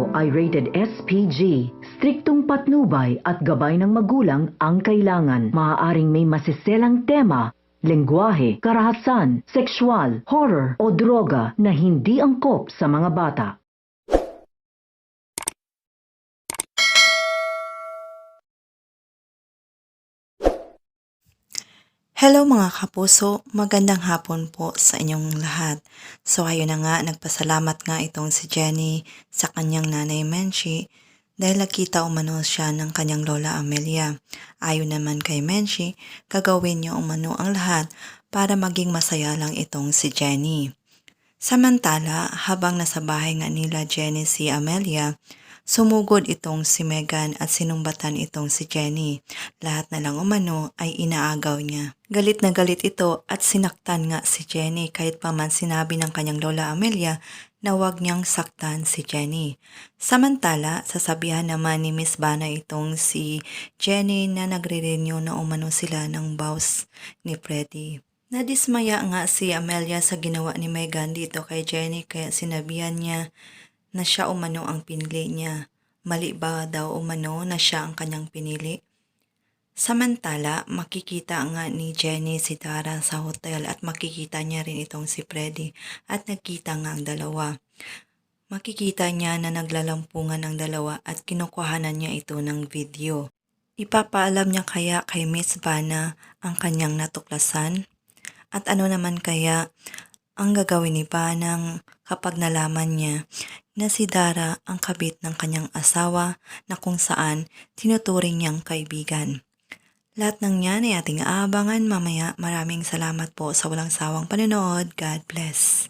ito ay rated SPG. Striktong patnubay at gabay ng magulang ang kailangan. Maaaring may masiselang tema, lengguwahe, karahasan, sexual, horror o droga na hindi angkop sa mga bata. Hello mga kapuso, magandang hapon po sa inyong lahat. So ayun na nga, nagpasalamat nga itong si Jenny sa kanyang nanay Menchie dahil nakita umano siya ng kanyang lola Amelia. Ayon naman kay Menchie, gagawin niya umano ang lahat para maging masaya lang itong si Jenny. Samantala, habang nasa bahay nga nila Jenny si Amelia, sumugod itong si Megan at sinumbatan itong si Jenny. Lahat na lang umano ay inaagaw niya. Galit na galit ito at sinaktan nga si Jenny kahit pa man sinabi ng kanyang lola Amelia na huwag niyang saktan si Jenny. Samantala, sasabihan naman ni Miss Bana itong si Jenny na nagre-renew na umano sila ng vows ni Freddy. Nadismaya nga si Amelia sa ginawa ni Megan dito kay Jenny kaya sinabihan niya na siya umano ang pinili niya. Mali ba daw umano na siya ang kanyang pinili? Samantala, makikita nga ni Jenny si Tara sa hotel at makikita niya rin itong si Freddy at nagkita nga ang dalawa. Makikita niya na naglalampungan ang dalawa at kinukuhanan niya ito ng video. Ipapaalam niya kaya kay Miss Vanna ang kanyang natuklasan? At ano naman kaya ang gagawin ni Banang kapag nalaman niya na si Dara ang kabit ng kanyang asawa na kung saan tinuturing niyang kaibigan? Lahat ng yan ay ating aabangan mamaya. Maraming salamat po sa walang sawang panonood. God bless.